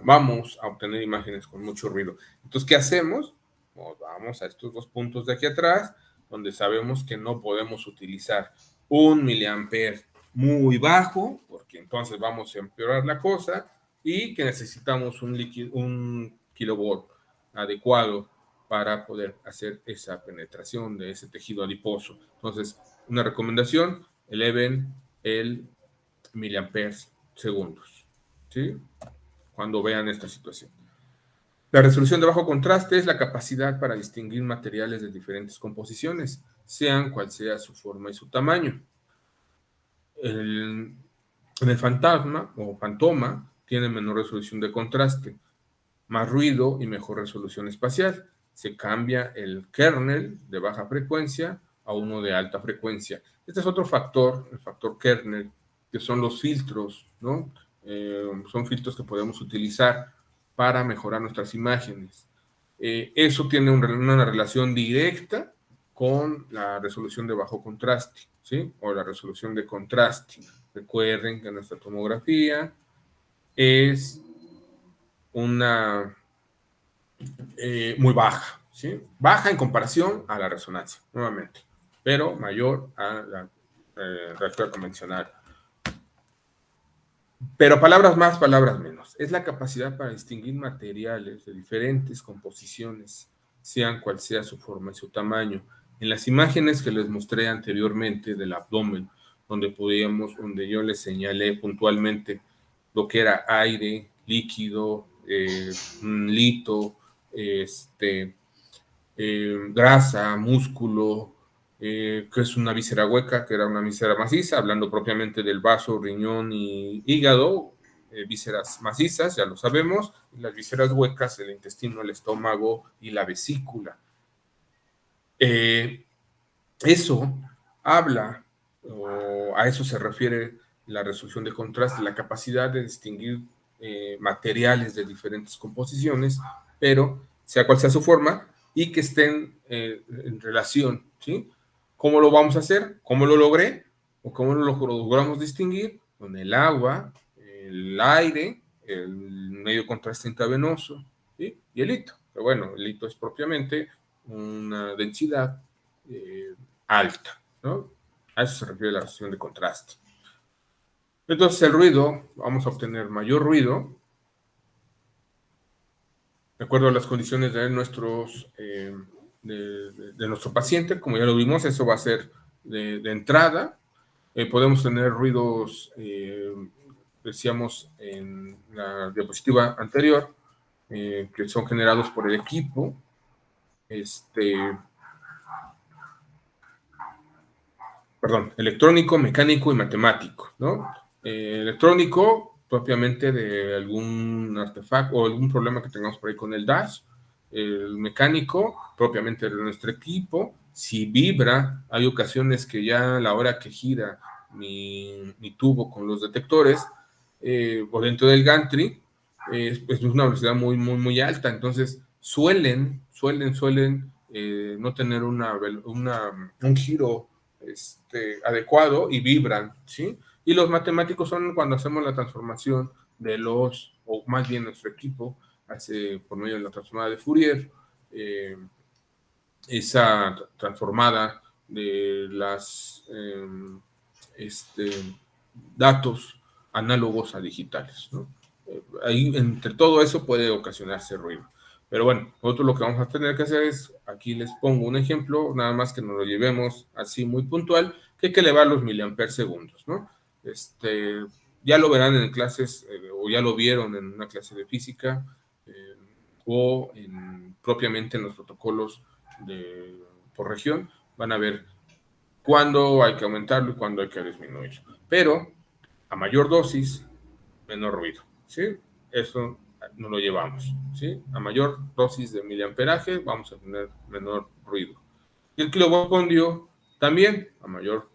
vamos a obtener imágenes con mucho ruido. Entonces, ¿qué hacemos? Pues vamos a estos dos puntos de aquí atrás, donde sabemos que no podemos utilizar un miliampere muy bajo, porque entonces vamos a empeorar la cosa, y que necesitamos un kilovolt adecuado para poder hacer esa penetración de ese tejido adiposo. Entonces, una recomendación, eleven el miliamperes segundos, ¿sí? Cuando vean esta situación. La resolución de bajo contraste es la capacidad para distinguir materiales de diferentes composiciones, sean cual sea su forma y su tamaño. En el fantasma o fantoma tiene menor resolución de contraste, más ruido y mejor resolución espacial. Se cambia el kernel de baja frecuencia a uno de alta frecuencia. Este es otro factor, el factor kernel, que son los filtros, ¿no? Son filtros que podemos utilizar para mejorar nuestras imágenes. Eso tiene una relación directa con la resolución de bajo contraste, ¿sí? O la resolución de contraste. Recuerden que nuestra tomografía es una muy baja, ¿sí? Baja en comparación a la resonancia, nuevamente, pero mayor a la reactiva convencional. Pero palabras más, palabras menos. Es la capacidad para distinguir materiales de diferentes composiciones, sean cual sea su forma y su tamaño. En las imágenes que les mostré anteriormente del abdomen, donde yo les señalé puntualmente lo que era aire, líquido, lito, grasa, músculo, que es una víscera hueca, que era una víscera maciza, hablando propiamente del vaso, riñón y hígado, vísceras macizas, ya lo sabemos, y las vísceras huecas, el intestino, el estómago y la vesícula. Eso habla, o a eso se refiere la resolución de contraste, la capacidad de distinguir materiales de diferentes composiciones, pero sea cual sea su forma, y que estén en relación, ¿sí? ¿Cómo lo vamos a hacer? ¿Cómo lo logré? ¿O cómo lo logramos distinguir? Con el agua, el aire, el medio contraste intravenoso, ¿sí? Y el hito. Pero bueno, el hito es propiamente una densidad alta, ¿no? A eso se refiere la resolución de contraste. Entonces el ruido, vamos a obtener mayor ruido, de acuerdo a las condiciones de nuestros, de nuestro paciente, como ya lo vimos, eso va a ser de entrada. Podemos tener ruidos, decíamos en la diapositiva anterior, que son generados por el equipo, electrónico, mecánico y matemático, ¿no? Electrónico, propiamente de algún artefacto o algún problema que tengamos por ahí con el dash. El mecánico, propiamente de nuestro equipo. Si vibra, hay ocasiones que ya a la hora que gira mi tubo con los detectores, o dentro del gantry, es una velocidad muy, muy, muy alta. Entonces, suelen no tener un giro adecuado y vibran, ¿sí? Y los matemáticos son cuando hacemos la transformación o más bien nuestro equipo hace por medio de la transformada de Fourier, esa transformada de las datos análogos a digitales, ¿no? Ahí, entre todo eso puede ocasionarse ruido. Pero bueno, nosotros lo que vamos a tener que hacer es, aquí les pongo un ejemplo, nada más que nos lo llevemos así muy puntual, que hay que elevar los miliamperes segundos, ¿no? Ya lo verán en clases, o ya lo vieron en una clase de física, o propiamente en los protocolos por región, van a ver cuándo hay que aumentarlo y cuándo hay que disminuirlo. Pero a mayor dosis, menor ruido, ¿sí? Eso no lo llevamos, ¿sí? A mayor dosis de miliamperaje vamos a tener menor ruido. Y el kilovoltio también, a mayor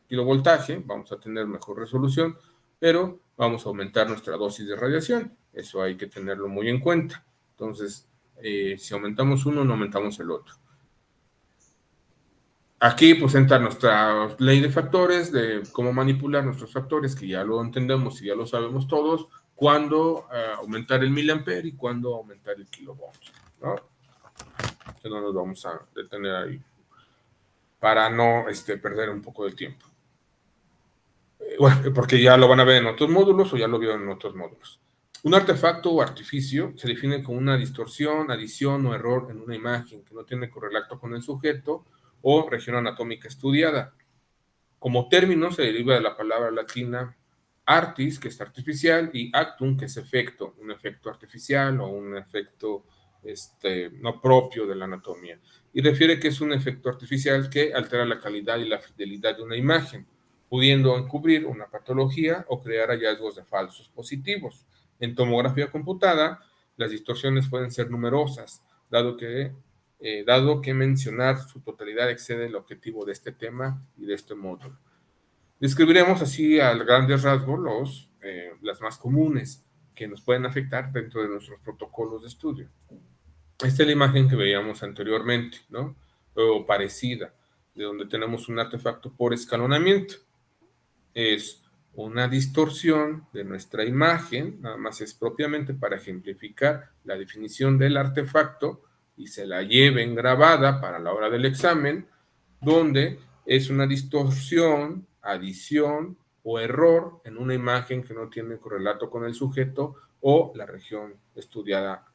kilovoltaje vamos a tener mejor resolución, pero vamos a aumentar nuestra dosis de radiación. Eso hay que tenerlo muy en cuenta. Entonces, si aumentamos uno, no aumentamos el otro. Aquí pues entra nuestra ley de factores, de cómo manipular nuestros factores, que ya lo entendemos y ya lo sabemos todos, cuándo aumentar el miliampere y cuándo aumentar el kilovoltio, ¿no? Que no nos vamos a detener ahí para no perder un poco del tiempo. Bueno, porque ya lo van a ver en otros módulos o ya lo vieron en otros módulos. Un artefacto o artificio se define como una distorsión, adición o error en una imagen que no tiene correlato con el sujeto o región anatómica estudiada. Como término se deriva de la palabra latina artis, que es artificial, y actum, que es efecto, un efecto artificial o un efecto no propio de la anatomía. Y refiere que es un efecto artificial que altera la calidad y la fidelidad de una imagen, pudiendo encubrir una patología o crear hallazgos de falsos positivos. En tomografía computada, las distorsiones pueden ser numerosas, dado que mencionar su totalidad excede el objetivo de este tema y de este módulo. Describiremos así a grandes rasgos las más comunes que nos pueden afectar dentro de nuestros protocolos de estudio. Esta es la imagen que veíamos anteriormente, ¿no? O parecida, de donde tenemos un artefacto por escalonamiento. Es una distorsión de nuestra imagen, nada más es propiamente para ejemplificar la definición del artefacto y se la lleven grabada para la hora del examen, donde es una distorsión, adición o error en una imagen que no tiene correlato con el sujeto o la región estudiada,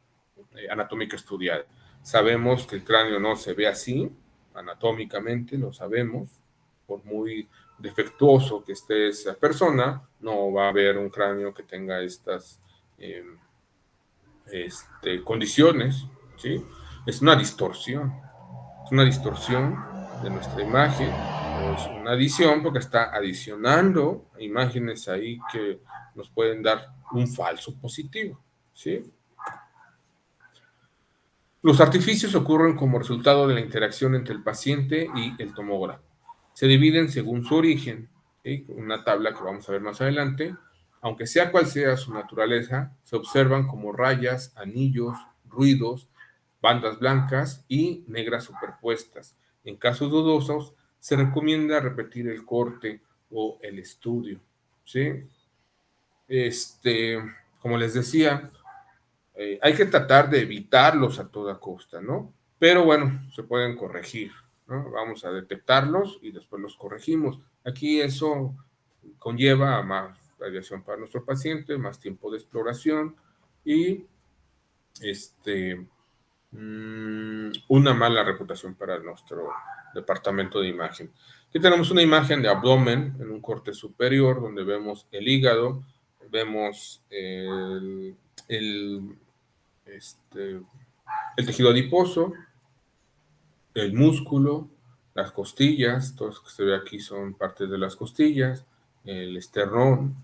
anatómica estudiada. Sabemos que el cráneo no se ve así, anatómicamente lo sabemos, por muy defectuoso que esté esa persona, no va a haber un cráneo que tenga estas condiciones, ¿sí? Es una distorsión de nuestra imagen. Es una adición porque está adicionando imágenes ahí que nos pueden dar un falso positivo, ¿sí? Los artificios ocurren como resultado de la interacción entre el paciente y el tomógrafo. Se dividen según su origen, ¿sí? Una tabla que vamos a ver más adelante. Aunque sea cual sea su naturaleza, se observan como rayas, anillos, ruidos, bandas blancas y negras superpuestas. En casos dudosos, se recomienda repetir el corte o el estudio, ¿sí? Como les decía, hay que tratar de evitarlos a toda costa, ¿no? Pero bueno, se pueden corregir, ¿no? Vamos a detectarlos y después los corregimos. Aquí eso conlleva a más radiación para nuestro paciente, más tiempo de exploración y una mala reputación para nuestro departamento de imagen. Aquí tenemos una imagen de abdomen en un corte superior donde vemos el hígado, vemos el, este, el tejido adiposo, el músculo, las costillas, todo eso que se ve aquí son partes de las costillas, el esternón,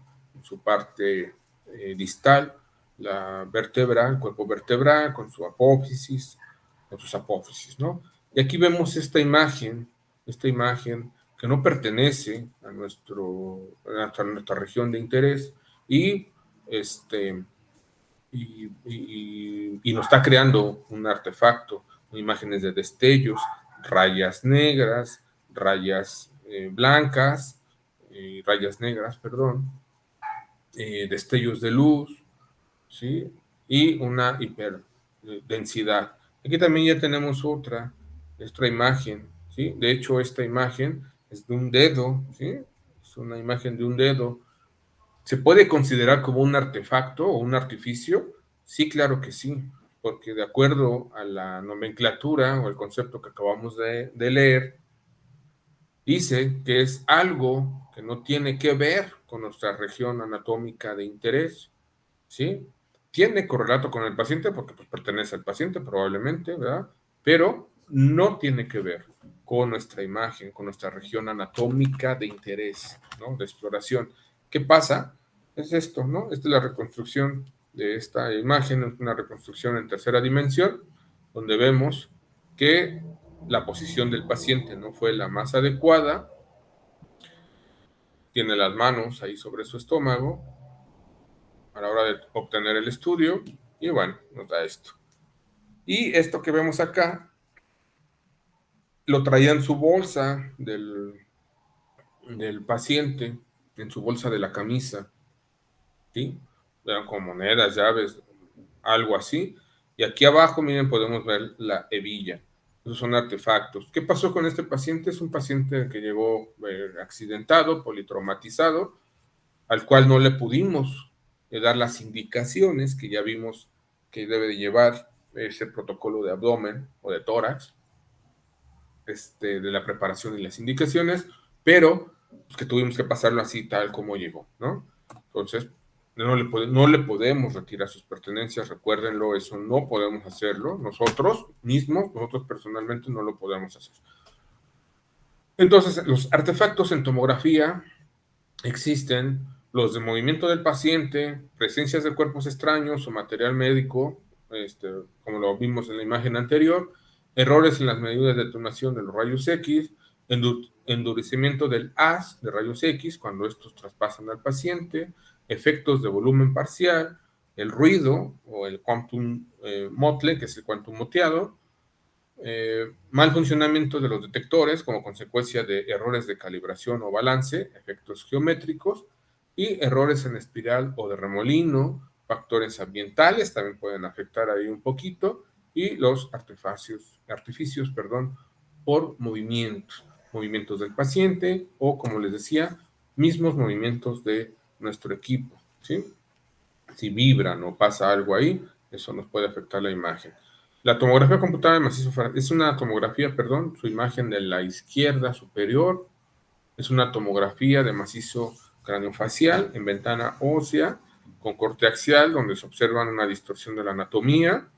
su parte distal, la vértebra, el cuerpo vertebral con su apófisis, con sus apófisis, ¿no? Y aquí vemos esta imagen que no pertenece a nuestra región de interés y este y nos está creando un artefacto, imágenes de destellos, rayas negras, rayas blancas, rayas negras, perdón, destellos de luz, ¿sí? Y una hiperdensidad. Aquí también ya tenemos otra imagen, ¿sí? De hecho, esta imagen es de un dedo, ¿sí? Es una imagen de un dedo. ¿Se puede considerar como un artefacto o un artificio? Sí, claro que sí, porque de acuerdo a la nomenclatura o el concepto que acabamos de leer, dice que es algo que no tiene que ver con nuestra región anatómica de interés, ¿sí? Tiene correlato con el paciente porque pues, pertenece al paciente probablemente, ¿verdad? Pero no tiene que ver con nuestra imagen, con nuestra región anatómica de interés, ¿no? De exploración. ¿Qué pasa? Es esto, ¿no? Esta es la reconstrucción de esta imagen, es una reconstrucción en tercera dimensión, donde vemos que la posición del paciente no fue la más adecuada, tiene las manos ahí sobre su estómago, a la hora de obtener el estudio y bueno, nos da esto. Y esto que vemos acá lo traía en su bolsa del paciente, en su bolsa de la camisa, ¿sí? Vean, con monedas, llaves, algo así. Y aquí abajo, miren, podemos ver la hebilla. Esos son artefactos. ¿Qué pasó con este paciente? Es un paciente que llegó accidentado, politraumatizado, al cual no le pudimos dar las indicaciones que ya vimos que debe de llevar ese protocolo de abdomen o de tórax, de la preparación y las indicaciones, pero pues, que tuvimos que pasarlo así tal como llegó, ¿no? Entonces, no le podemos retirar sus pertenencias, recuérdenlo, eso no podemos hacerlo, nosotros mismos, nosotros personalmente no lo podemos hacer. Entonces, los artefactos en tomografía existen los de movimiento del paciente, presencias de cuerpos extraños o material médico, como lo vimos en la imagen anterior, errores en las medidas de detonación de los rayos X, endurecimiento del haz de rayos X cuando estos traspasan al paciente, efectos de volumen parcial, el ruido o el quantum motle, que es el quantum moteado, mal funcionamiento de los detectores como consecuencia de errores de calibración o balance, efectos geométricos y errores en espiral o de remolino, factores ambientales también pueden afectar ahí un poquito y los artificios, por movimientos del paciente o como les decía, mismos movimientos de nuestro equipo, ¿sí? Si vibran o pasa algo ahí, eso nos puede afectar la imagen. La tomografía computada de macizo es una tomografía, su imagen de la izquierda superior es una tomografía de macizo craneofacial en ventana ósea con corte axial donde se observa una distorsión de la anatomía,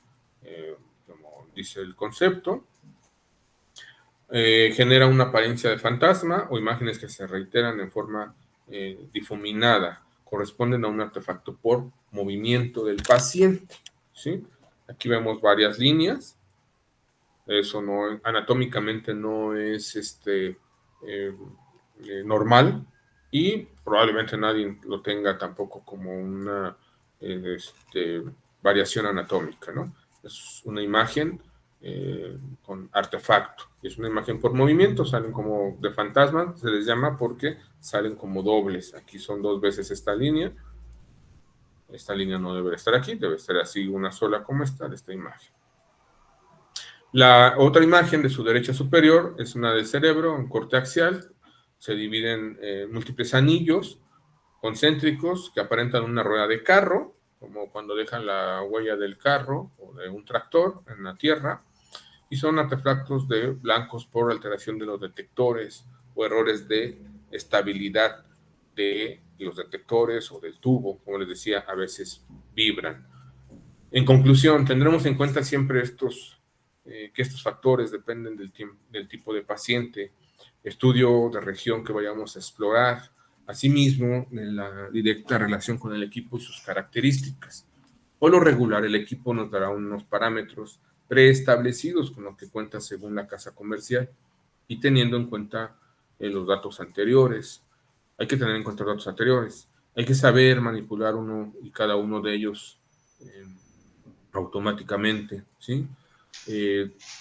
como dice el concepto. Genera una apariencia de fantasma o imágenes que se reiteran en forma difuminada. Corresponden a un artefacto por movimiento del paciente, ¿sí? Aquí vemos varias líneas. Eso no, anatómicamente no es normal y probablemente nadie lo tenga tampoco como una variación anatómica, ¿no? Es una imagen con artefacto, es una imagen por movimiento, salen como de fantasma, se les llama porque salen como dobles. Aquí son 2 veces esta línea no debe estar aquí, debe estar así una sola como esta imagen. La otra imagen de su derecha superior es una del cerebro, un corte axial, se dividen en múltiples anillos concéntricos que aparentan una rueda de carro, como cuando dejan la huella del carro o de un tractor en la tierra, y son artefactos de blancos por alteración de los detectores o errores de estabilidad de los detectores o del tubo, como les decía, a veces vibran. En conclusión, tendremos en cuenta siempre que estos factores dependen del tipo de paciente, estudio de región que vayamos a explorar, asimismo, en la directa relación con el equipo y sus características. Por lo regular, el equipo nos dará unos parámetros preestablecidos con lo que cuenta según la casa comercial y teniendo en cuenta los datos anteriores. Hay que tener en cuenta los datos anteriores. Hay que saber manipular uno y cada uno de ellos automáticamente, ¿sí?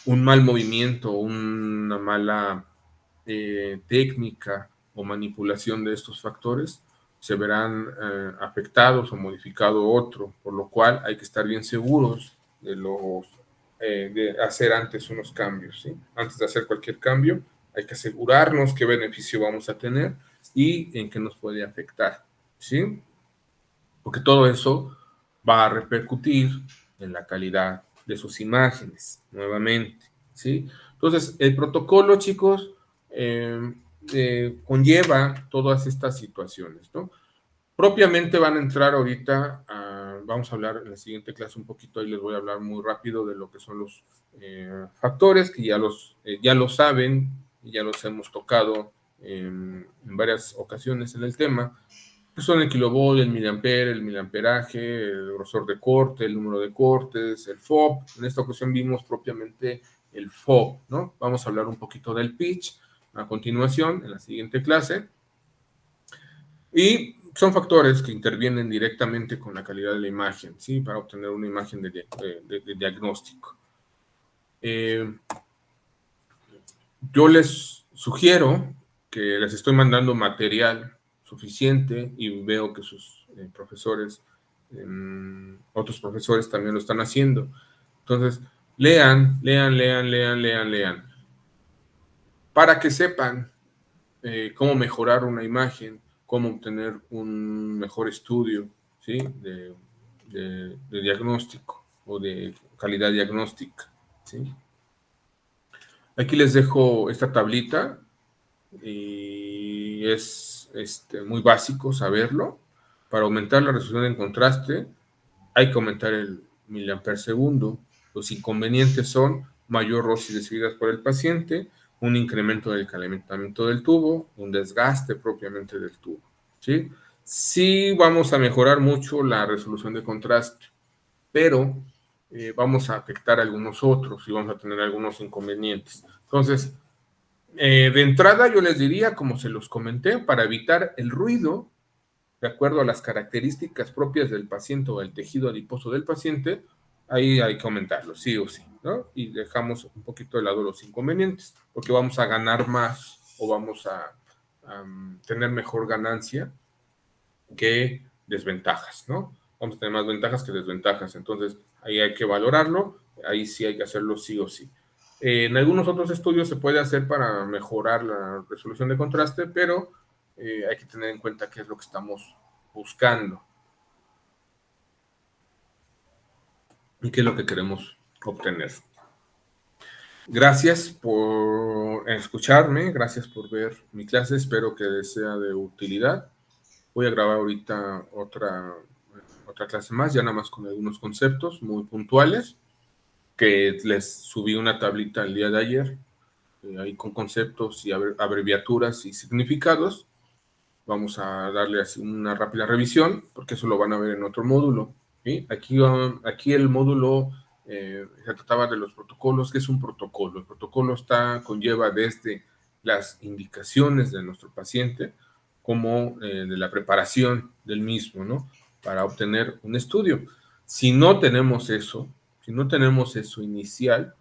Un mal movimiento, una mala técnica o manipulación de estos factores se verán afectados o modificado otro, por lo cual hay que estar bien seguros de hacer antes unos cambios, ¿sí? Antes de hacer cualquier cambio, hay que asegurarnos qué beneficio vamos a tener y en qué nos puede afectar, ¿sí? Porque todo eso va a repercutir en la calidad de sus imágenes, nuevamente, ¿sí? Entonces, el protocolo, chicos, conlleva todas estas situaciones, ¿no? Propiamente van a entrar ahorita, vamos a hablar en la siguiente clase un poquito, ahí les voy a hablar muy rápido de lo que son los factores, que ya lo saben, ya los hemos tocado en varias ocasiones en el tema, que son el kilovolt, el miliampere, el miliamperaje, el grosor de corte, el número de cortes, el FOB. En esta ocasión vimos propiamente el FOB, ¿no? Vamos a hablar un poquito del pitch a continuación, en la siguiente clase. Y son factores que intervienen directamente con la calidad de la imagen, ¿sí? Para obtener una imagen de diagnóstico. Yo les sugiero que les estoy mandando material suficiente y veo que sus profesores, otros profesores también lo están haciendo. Entonces, lean, para que sepan cómo mejorar una imagen, cómo obtener un mejor estudio, ¿sí? de diagnóstico o de calidad diagnóstica, ¿sí? Aquí les dejo esta tablita y es muy básico saberlo. Para aumentar la resolución en contraste hay que aumentar el miliampere segundo. Los inconvenientes son mayor dosis recibidas por el paciente, un incremento del calentamiento del tubo, un desgaste propiamente del tubo, ¿sí? Sí vamos a mejorar mucho la resolución de contraste, pero vamos a afectar algunos otros y vamos a tener algunos inconvenientes. Entonces, de entrada yo les diría, como se los comenté, para evitar el ruido, de acuerdo a las características propias del paciente o del tejido adiposo del paciente, ahí hay que aumentarlo, sí o sí, ¿no? Y dejamos un poquito de lado los inconvenientes, porque vamos a ganar más o vamos a tener mejor ganancia que desventajas, ¿no? Vamos a tener más ventajas que desventajas, entonces ahí hay que valorarlo, ahí sí hay que hacerlo sí o sí. En algunos otros estudios se puede hacer para mejorar la resolución de contraste, pero hay que tener en cuenta qué es lo que estamos buscando y qué es lo que queremos obtener. Gracias por escucharme, gracias por ver mi clase, espero que les sea de utilidad. Voy a grabar ahorita otra clase más, ya nada más con algunos conceptos muy puntuales, que les subí una tablita el día de ayer, ahí con conceptos y abreviaturas y significados. Vamos a darle así una rápida revisión, porque eso lo van a ver en otro módulo. ¿Sí? Aquí el módulo se trataba de los protocolos. ¿Qué es un protocolo? El protocolo conlleva desde las indicaciones de nuestro paciente como de la preparación del mismo, ¿no? Para obtener un estudio. Si no tenemos eso inicial,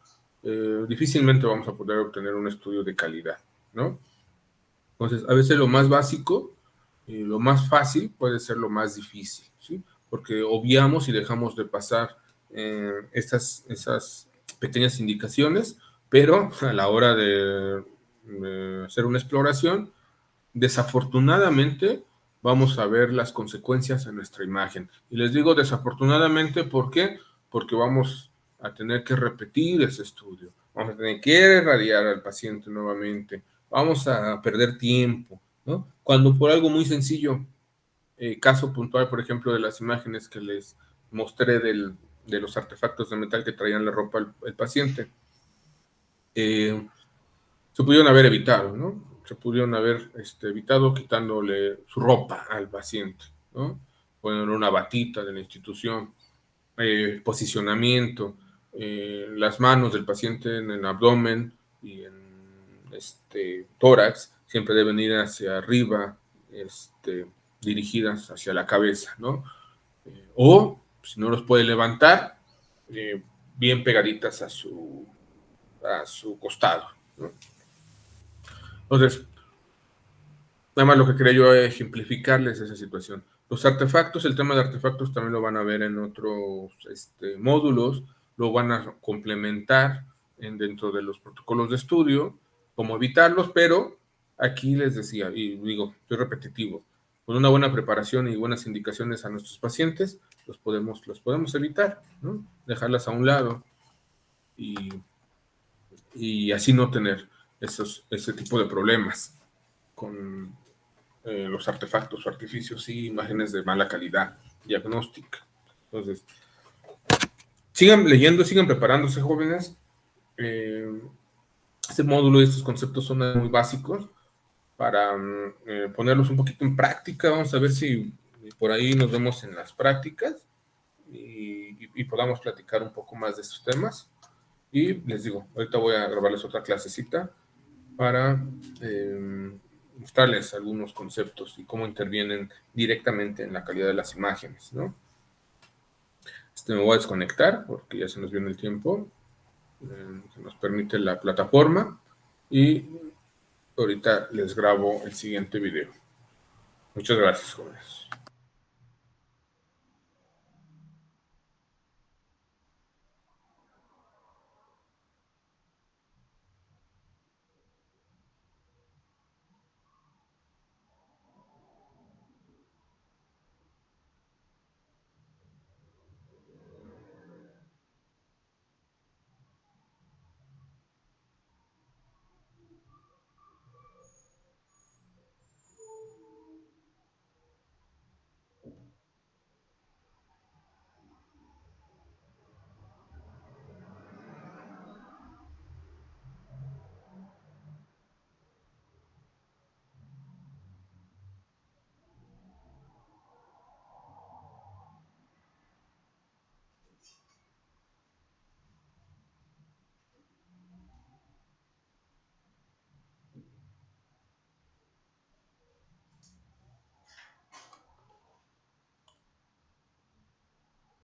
difícilmente vamos a poder obtener un estudio de calidad, ¿no? Entonces, a veces lo más básico, lo más fácil puede ser lo más difícil, ¿sí? Porque obviamos y dejamos de pasar esas pequeñas indicaciones, pero a la hora de hacer una exploración, desafortunadamente vamos a ver las consecuencias en nuestra imagen. Y les digo desafortunadamente, ¿por qué? Porque vamos a tener que repetir ese estudio, vamos a tener que irradiar al paciente nuevamente, vamos a perder tiempo, ¿no? Cuando por algo muy sencillo, caso puntual, por ejemplo, de las imágenes que les mostré de los artefactos de metal que traían la ropa el paciente, se pudieron haber evitado, ¿no? Se pudieron haber evitado quitándole su ropa al paciente, ¿no? Poniendo una batita de la institución, posicionamiento, las manos del paciente en el abdomen y en tórax siempre deben ir hacia arriba, dirigidas hacia la cabeza, ¿no? O si no los puede levantar, bien pegaditas a su costado, ¿no? Entonces, nada más lo que quería yo ejemplificarles esa situación. Los artefactos, el tema de artefactos también lo van a ver en otros módulos, lo van a complementar dentro de los protocolos de estudio, cómo evitarlos, pero aquí les decía, y digo, estoy repetitivo, con una buena preparación y buenas indicaciones a nuestros pacientes, los podemos evitar, ¿no? Dejarlas a un lado y así no tener ese tipo de problemas con los artefactos o artificios y imágenes de mala calidad diagnóstica. Entonces, sigan leyendo, sigan preparándose, jóvenes. Este módulo y estos conceptos son muy básicos para ponerlos un poquito en práctica. Vamos a ver si por ahí nos vemos en las prácticas y podamos platicar un poco más de estos temas. Y les digo, ahorita voy a grabarles otra clasecita para mostrarles algunos conceptos y cómo intervienen directamente en la calidad de las imágenes, ¿no? Me voy a desconectar porque ya se nos viene el tiempo que nos permite la plataforma y ahorita les grabo el siguiente video. Muchas gracias, jóvenes.